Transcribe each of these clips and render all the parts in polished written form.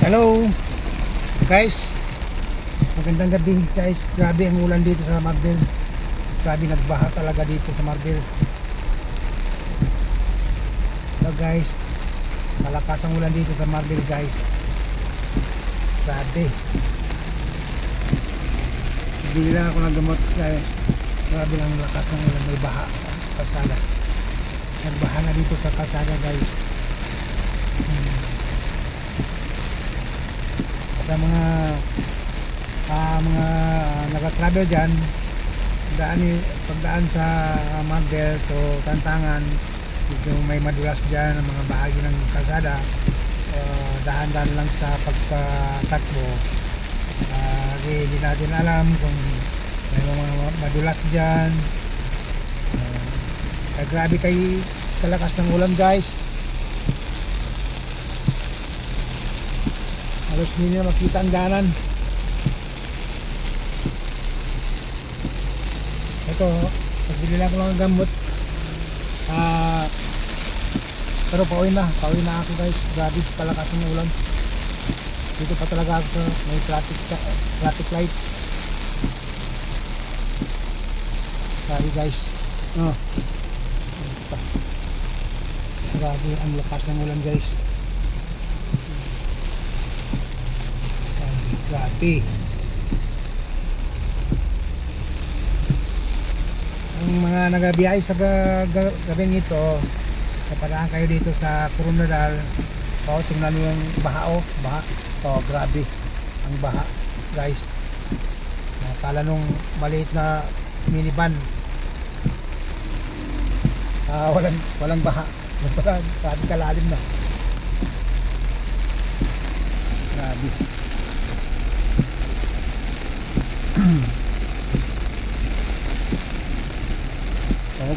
Hello guys, magandang gabi guys. Grabe ang ulan dito sa Marbil. Grabe, nagbaha talaga dito sa Marbil. Hello guys, malakas ang ulan dito sa Marbil guys. Grabe, bili lang ako ng gamot guys. Grabe lang lakas ng ulan, may baha sa kalsada. Nagbaha na dito sa kalsada guys. Sa mga nag-travel dyan, pagdaan sa Marbil to Tantangan, dito may madulas dyan ang mga bahagi ng kalsada. Dahan-dahan lang sa pagkatakbo. Hindi natin alam kung may mga madulas dyan. Grabe kay kalakas ng ulan guys. Halos hindi na makita ang daanan. Ito, pagbili lang ko lang ng gamot. Pero pauwi na ako guys. Grabe, palakas ng ulan. Dito pa talaga ako sa may traffic light. Sorry guys. Grabe, ang lakas ng ulan guys. Grabe. Ang mga nagabiyahe sa gabing ito, kapadaan kayo dito sa Coronadal, tingnan nyo yung baha. Grabe ang baha guys. Kala nung maliit na minivan, walang baha. Grabe kalalim na. Grabe.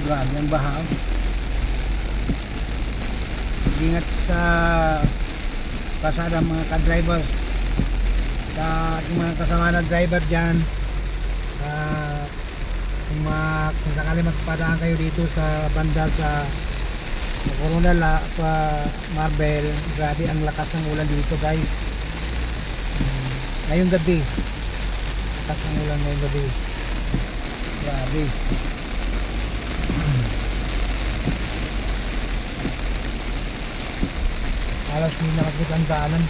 Grabe ang baha. Ingat sa kalsada mga ka-drivers, sa ating mga kasama na driver dyan. Kung sakali magpadaan kayo dito sa banda sa Coronadal pa Marbil, grabe ang lakas ng ulan dito guys. Ngayong gabi, lakas ng ulan ngayong gabi. Grabe. Halos hindi na makita ang daanan.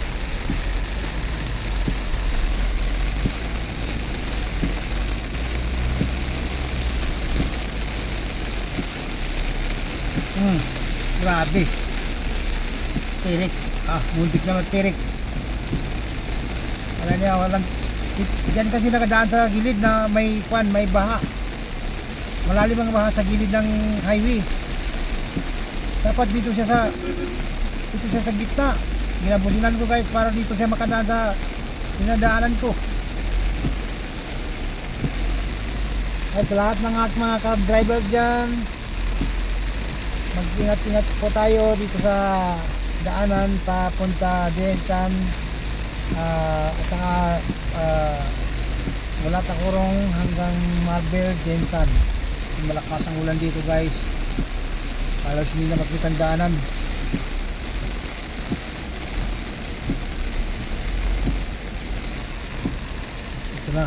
Grabe. Tirik. Muntik na magtirik. Walang diyan kasi nakadaan sa gilid na may baha. Malalim ang baha sa gilid ng highway. Dapat dito siya sa gitna. Ginabusinan ko guys para dito siya makadaan sa dinadaanan ko. Ay, sa lahat ng mga ka-driver dyan, mag-ingat-ingat po tayo dito sa daanan papunta Jensan, at saka mula Tacorong hanggang Marbil, Jensan. Malakas ang ulan dito guys. Halos hindi na makita ang daanan. Ito na.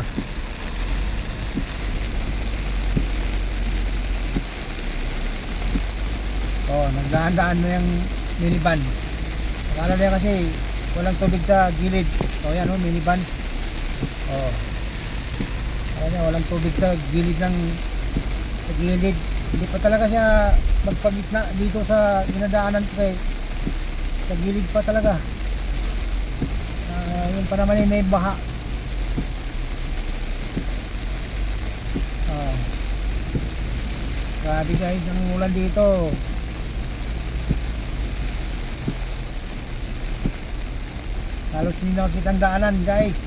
Nagdaan-daan na yung minivan. Akala niya kasi walang tubig sa gilid. Yan minivan. Akala niya walang tubig sa gilid sa gilid. Hindi pa talaga siya magpagitna dito sa dinadaanan ko kay sa gilid pa talaga. Yun pa naman may baha. Grabe guys ang ulan dito. Halos hindi na makita ang daanan guys.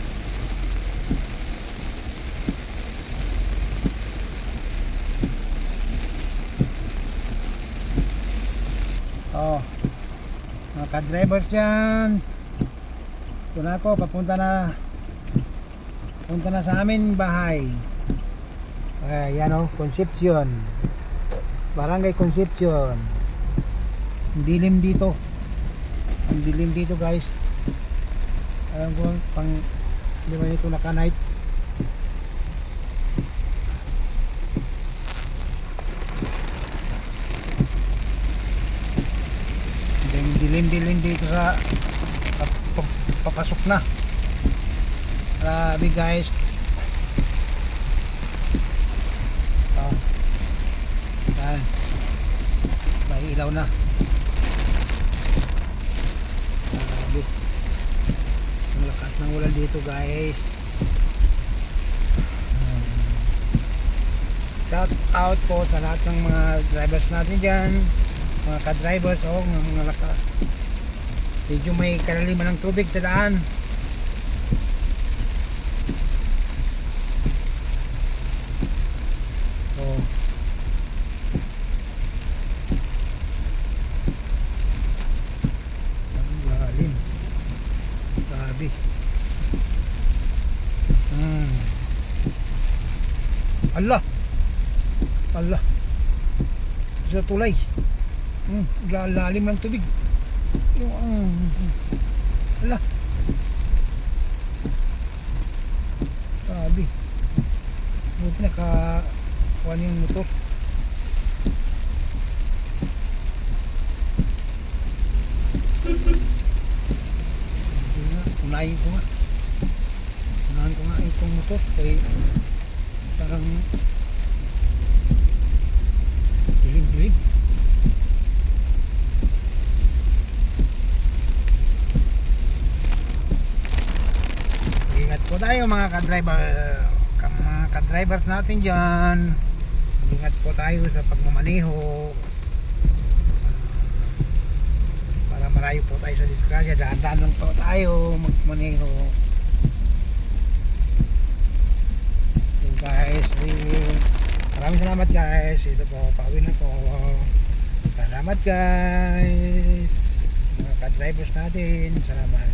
Mga ka-drivers dyan, ito na ako, papunta na sa amin bahay. Yan Concepcion, Barangay Concepcion. Ang dilim dito guys. Alam ko pang lima nito naka-night. Dilim-dilim dito sa papasok na. Grabe guys. Yan. May ilaw na. Grabe. Ang lakas ng ulan dito guys. Shout out po sa lahat ng mga drivers natin dyan, mga ka-drivers, mga medyo may kalaliman ng tubig sa daan. Ang lalim, grabe. Allah sa tulay. Lalim ng tubig. Ala, grabe. Buti nakakuha yung motor. Unahin ko nga itong motor kaya parang dilim. Ingat po tayo mga ka-drivers natin dyan. Ingat po tayo sa pagmamaneho para malayo po tayo sa disgrasya. Dahan-dahan lang po tayo magmaneho. So guys, maraming salamat guys. Ito po, pauwi na po. Salamat guys, mga ka-drivers natin. Salamat.